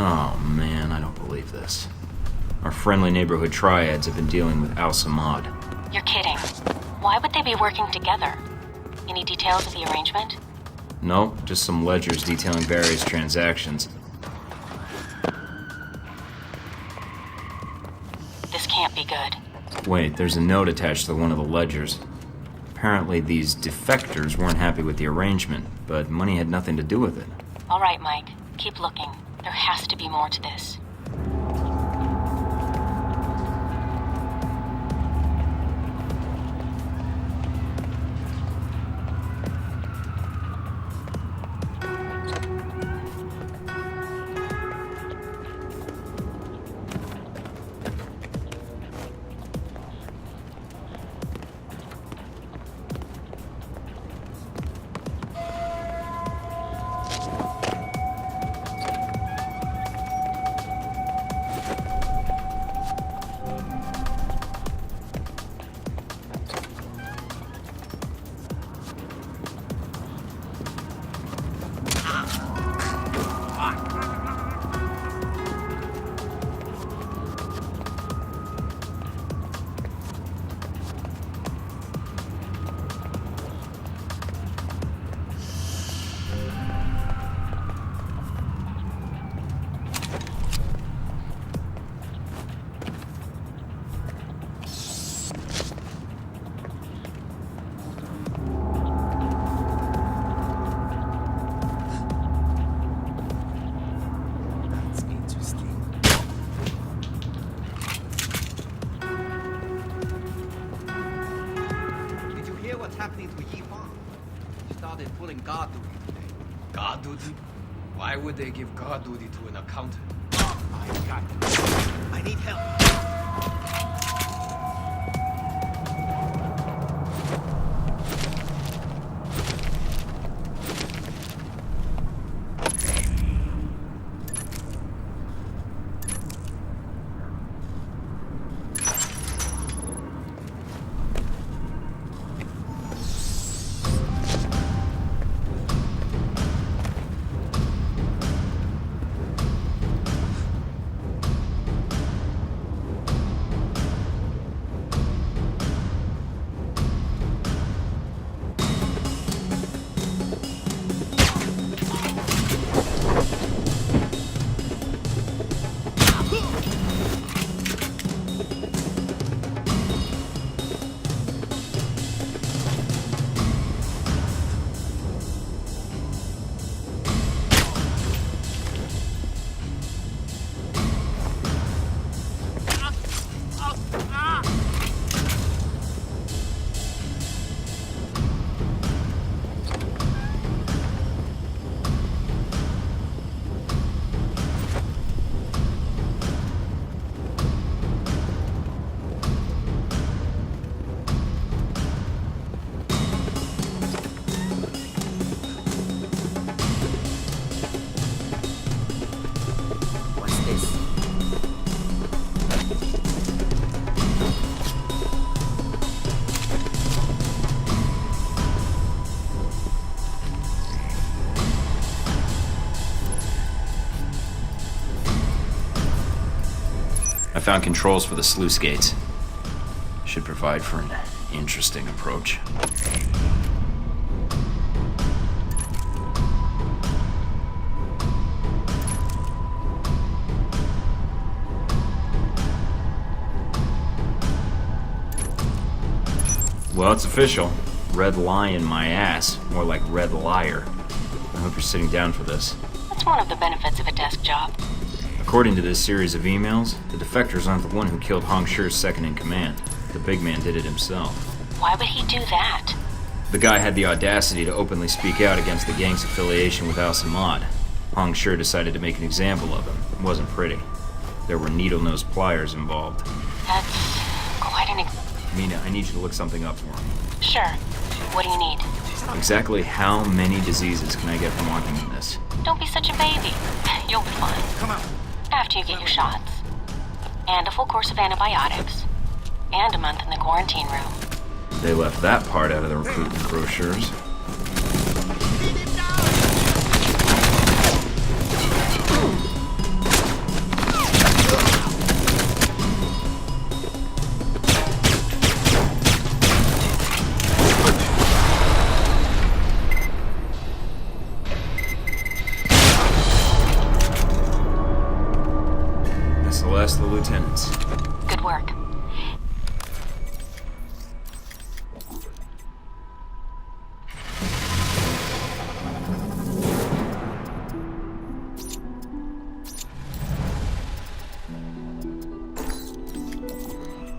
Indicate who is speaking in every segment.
Speaker 1: Oh man, I don't believe this. Our friendly neighborhood triads have been dealing with Al-Samad.
Speaker 2: You're kidding. Why would they be working together? Any details of the arrangement?
Speaker 1: No, just some ledgers detailing various transactions.
Speaker 2: This can't be good.
Speaker 1: Wait, there's a note attached to one of the ledgers. Apparently these defectors weren't happy with the arrangement, but money had nothing to do with it.
Speaker 2: All right, Mike. Keep looking. There has to be more to this.
Speaker 3: Happening to Yifan. He started pulling guard duty today. Guard duty? Why would they give guard duty to an accountant? I got this. I need help.
Speaker 1: I found controls for the sluice gates. Should provide for an interesting approach. Well, it's official. Red lion my ass. More like red liar. I hope you're sitting down for this.
Speaker 2: That's one of the benefits of a desk job.
Speaker 1: According to this series of emails, the defectors aren't the one who killed Hong Shi's second-in-command. The big man did it himself.
Speaker 2: Why would he do that?
Speaker 1: The guy had the audacity to openly speak out against the gang's affiliation with Al-Samad. Hong Shi decided to make an example of him. It wasn't pretty. There were needle-nosed pliers involved.
Speaker 2: That's quite didn't...
Speaker 1: Mina, I need you to look something up for me.
Speaker 2: Sure. What do you need?
Speaker 1: Exactly how many diseases can I get from walking in this?
Speaker 2: Don't be such a baby. You'll be fine.
Speaker 3: Come on.
Speaker 2: After you get your shots. And a full course of antibiotics. And a month in the quarantine room.
Speaker 1: They left that part out of the recruitment brochures. That's the last of the lieutenants.
Speaker 2: Good work.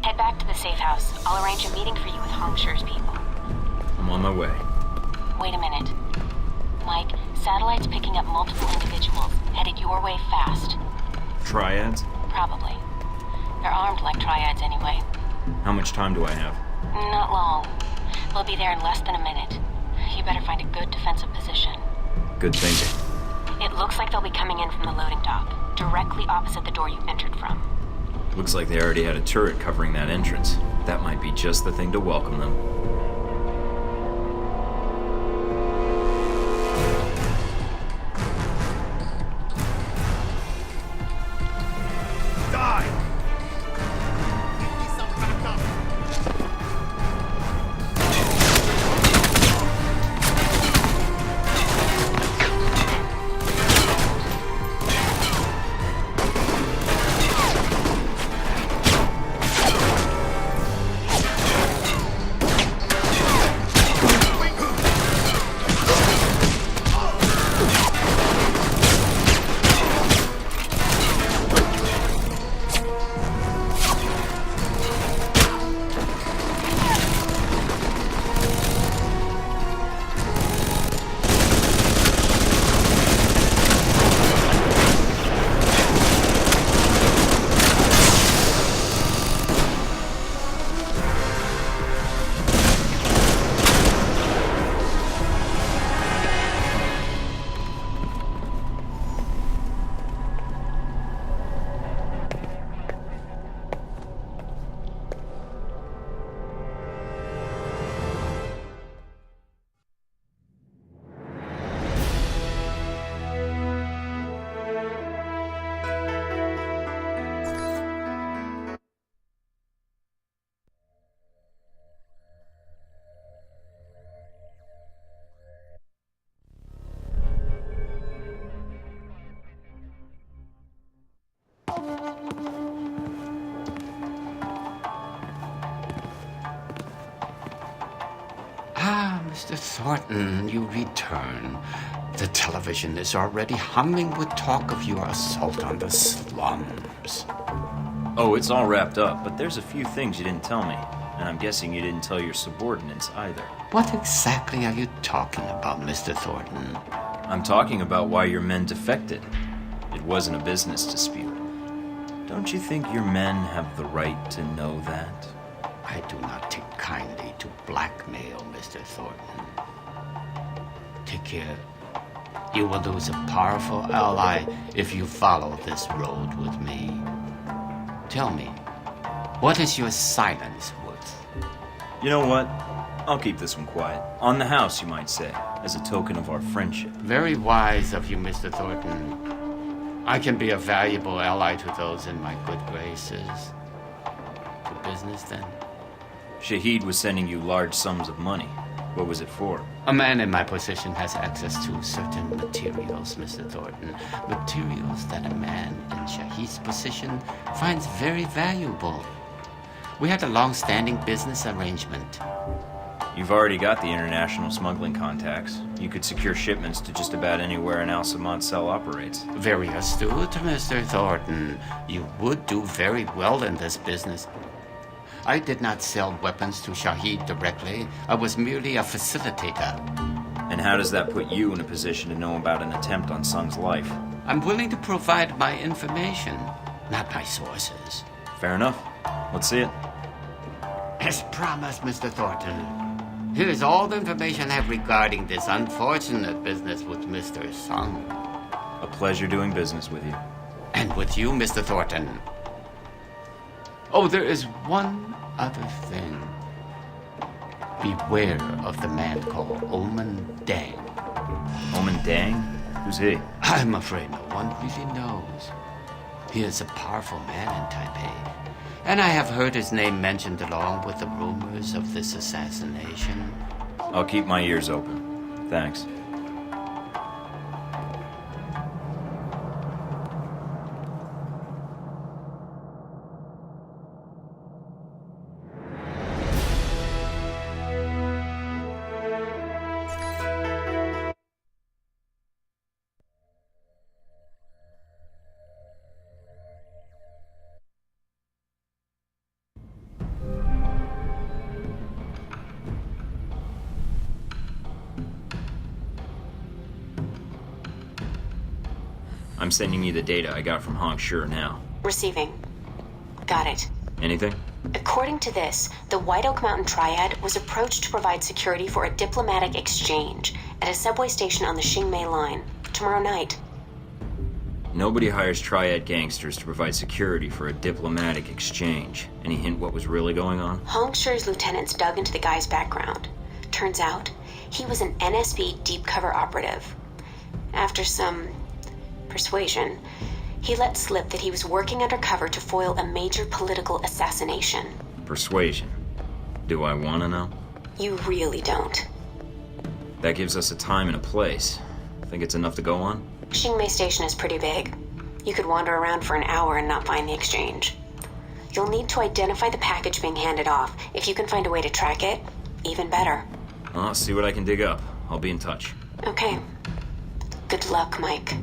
Speaker 2: Head back to the safe house. I'll arrange a meeting for you with Hongshu's people.
Speaker 1: I'm on my way.
Speaker 2: Wait a minute. Mike, satellite's picking up multiple individuals, headed your way fast.
Speaker 1: Triads?
Speaker 2: Probably. They're armed like triads anyway.
Speaker 1: How much time do I have?
Speaker 2: Not long. They'll be there in less than a minute. You better find a good defensive position.
Speaker 1: Good thinking.
Speaker 2: It looks like they'll be coming in from the loading dock, directly opposite the door you entered from.
Speaker 1: Looks like they already had a turret covering that entrance. That might be just the thing to welcome them.
Speaker 3: Die! Give me some backup.
Speaker 4: Mr. Thornton, you return. The television is already humming with talk of your assault on the slums.
Speaker 1: Oh, it's all wrapped up, but there's a few things you didn't tell me. And I'm guessing you didn't tell your subordinates either.
Speaker 4: What exactly are you talking about, Mr. Thornton?
Speaker 1: I'm talking about why your men defected. It wasn't a business dispute. Don't you think your men have the right to know that?
Speaker 4: I do not take kindly to blackmail, Mr. Thornton. Take care. You will lose a powerful ally if you follow this road with me. Tell me, what is your silence worth?
Speaker 1: You know what? I'll keep this one quiet. On the house, you might say, as a token of our friendship.
Speaker 4: Very wise of you, Mr. Thornton. I can be a valuable ally to those in my good graces. To business, then?
Speaker 1: Shahid was sending you large sums of money. What was it for?
Speaker 4: A man in my position has access to certain materials, Mr. Thornton. Materials that a man in Shahid's position finds very valuable. We had a long-standing business arrangement.
Speaker 1: You've already got the international smuggling contacts. You could secure shipments to just about anywhere an Al-Samad cell operates.
Speaker 4: Very astute, Mr. Thornton. You would do very well in this business. I did not sell weapons to Shahid directly. I was merely a facilitator.
Speaker 1: And how does that put you in a position to know about an attempt on Sung's life?
Speaker 4: I'm willing to provide my information, not my sources.
Speaker 1: Fair enough. Let's see it.
Speaker 4: As promised, Mr. Thornton, here is all the information I have regarding this unfortunate business with Mr. Sung.
Speaker 1: A pleasure doing business with you.
Speaker 4: And with you, Mr. Thornton. Oh, there is one other thing. Beware of the man called Omen Dang.
Speaker 1: Omen Dang? Who's he?
Speaker 4: I'm afraid no one really knows. He is a powerful man in Taipei, and I have heard his name mentioned along with the rumors of this assassination.
Speaker 1: I'll keep my ears open. Thanks. I'm sending you the data I got from Hong Shi now.
Speaker 2: Receiving. Got it.
Speaker 1: Anything?
Speaker 2: According to this, the White Oak Mountain Triad was approached to provide security for a diplomatic exchange at a subway station on the Xingmei line tomorrow night.
Speaker 1: Nobody hires Triad gangsters to provide security for a diplomatic exchange. Any hint what was really going on?
Speaker 2: Hong Shi's lieutenants dug into the guy's background. Turns out, he was an NSB deep cover operative. After some persuasion, he let slip that he was working undercover to foil a major political assassination.
Speaker 1: Persuasion. Do I want to know?
Speaker 2: You really don't.
Speaker 1: That gives us a time and a place. Think it's enough to go on?
Speaker 2: Xingmei Station is pretty big. You could wander around for an hour and not find the exchange. You'll need to identify the package being handed off. If you can find a way to track it, even better.
Speaker 1: I'll see what I can dig up. I'll be in touch.
Speaker 2: Okay. Good luck, Mike.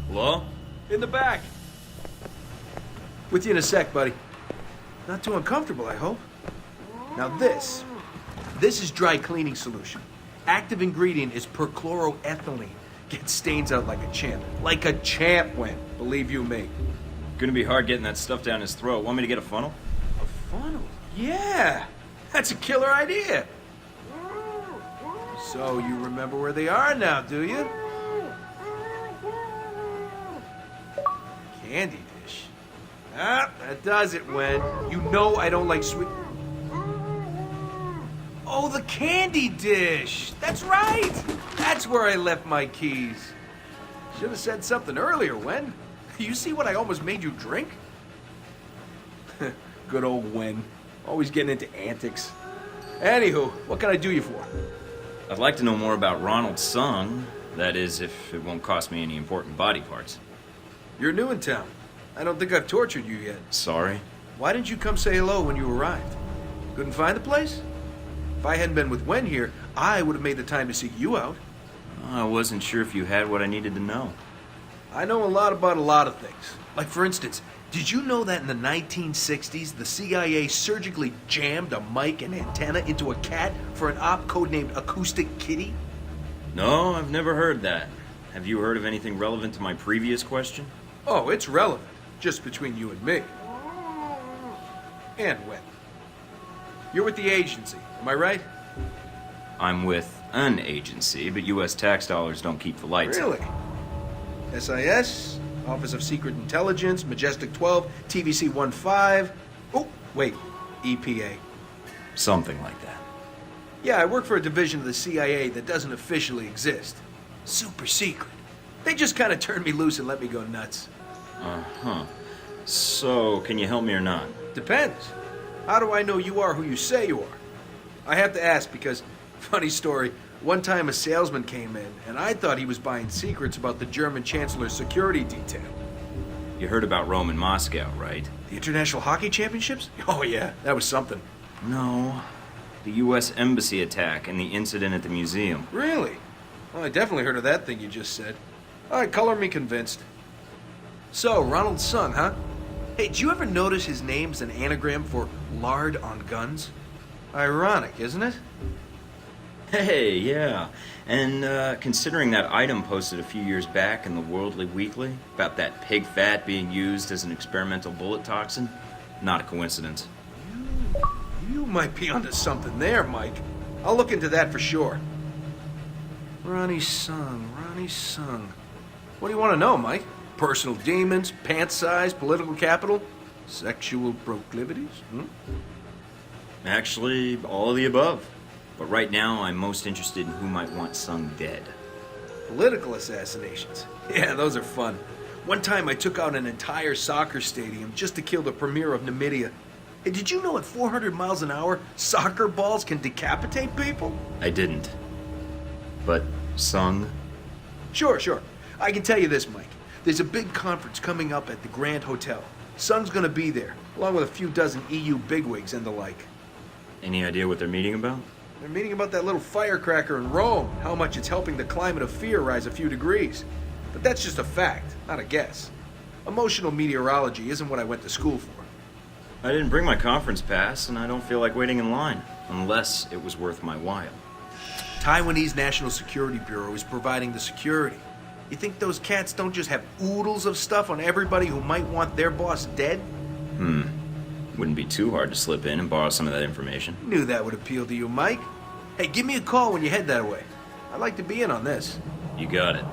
Speaker 1: Hello?
Speaker 5: In the back. With you in a sec, buddy. Not too uncomfortable, I hope. Now this is dry cleaning solution. Active ingredient is perchloroethylene. Gets stains out like a champ. Like a champ went, believe you me.
Speaker 1: Gonna be hard getting that stuff down his throat. Want me to get a funnel?
Speaker 5: A funnel? Yeah! That's a killer idea! So you remember where they are now, do you? Candy dish. Ah, that does it, Wen. You know I don't like sweet... Oh, the candy dish! That's right! That's where I left my keys. Should have said something earlier, Wen. You see what I almost made you drink? Good old Wen. Always getting into antics. Anywho, what can I do you for?
Speaker 1: I'd like to know more about Ronald Sung. That is, if it won't cost me any important body parts.
Speaker 5: You're new in town. I don't think I've tortured you yet.
Speaker 1: Sorry.
Speaker 5: Why didn't you come say hello when you arrived? Couldn't find the place? If I hadn't been with Wen here, I would have made the time to seek you out.
Speaker 1: I wasn't sure if you had what I needed to know.
Speaker 5: I know a lot about a lot of things. Like, for instance, did you know that in the 1960s, the CIA surgically jammed a mic and antenna into a cat for an op codenamed Acoustic Kitty?
Speaker 1: No, I've never heard that. Have you heard of anything relevant to my previous question?
Speaker 5: Oh, it's relevant. Just between you and me. And Wen. You're with the agency, am I right?
Speaker 1: I'm with an agency, but U.S. tax dollars don't keep the lights on.
Speaker 5: Really? SIS, Office of Secret Intelligence, Majestic 12, TVC 15. Oh, wait, EPA.
Speaker 1: Something like that.
Speaker 5: Yeah, I work for a division of the CIA that doesn't officially exist. Super secret. They just kind of turned me loose and let me go nuts.
Speaker 1: Uh-huh. So, can you help me or not?
Speaker 5: Depends. How do I know you are who you say you are? I have to ask because, funny story, one time a salesman came in and I thought he was buying secrets about the German Chancellor's security detail.
Speaker 1: You heard about Rome and Moscow, right?
Speaker 5: The International Hockey Championships? Oh yeah, that was something.
Speaker 1: No. The U.S. Embassy attack and the incident at the museum.
Speaker 5: Really? Well, I definitely heard of that thing you just said. All right, color me convinced. So, Ronald Sung, huh? Hey, did you ever notice his name's an anagram for lard on guns? Ironic, isn't it?
Speaker 1: Hey, yeah. And considering that item posted a few years back in the Worldly Weekly about that pig fat being used as an experimental bullet toxin, not a coincidence.
Speaker 5: You might be onto something there, Mike. I'll look into that for sure. Ronnie Sung. What do you want to know, Mike? Personal demons, pant size, political capital, sexual proclivities?
Speaker 1: Actually, all of the above. But right now, I'm most interested in who might want Sung dead.
Speaker 5: Political assassinations. Yeah, those are fun. One time I took out an entire soccer stadium just to kill the premier of Numidia. Hey, did you know at 400 miles an hour, soccer balls can decapitate people?
Speaker 1: I didn't. But Sung?
Speaker 5: Sure. I can tell you this, Mike. There's a big conference coming up at the Grand Hotel. Sung's gonna be there, along with a few dozen EU bigwigs and the like.
Speaker 1: Any idea what they're meeting about?
Speaker 5: They're meeting about that little firecracker in Rome, how much it's helping the climate of fear rise a few degrees. But that's just a fact, not a guess. Emotional meteorology isn't what I went to school for.
Speaker 1: I didn't bring my conference pass, and I don't feel like waiting in line, unless it was worth my while.
Speaker 5: Taiwanese National Security Bureau is providing the security. You think those cats don't just have oodles of stuff on everybody who might want their boss dead?
Speaker 1: Wouldn't be too hard to slip in and borrow some of that information.
Speaker 5: Knew that would appeal to you, Mike. Hey, give me a call when you head that way. I'd like to be in on this.
Speaker 1: You got it.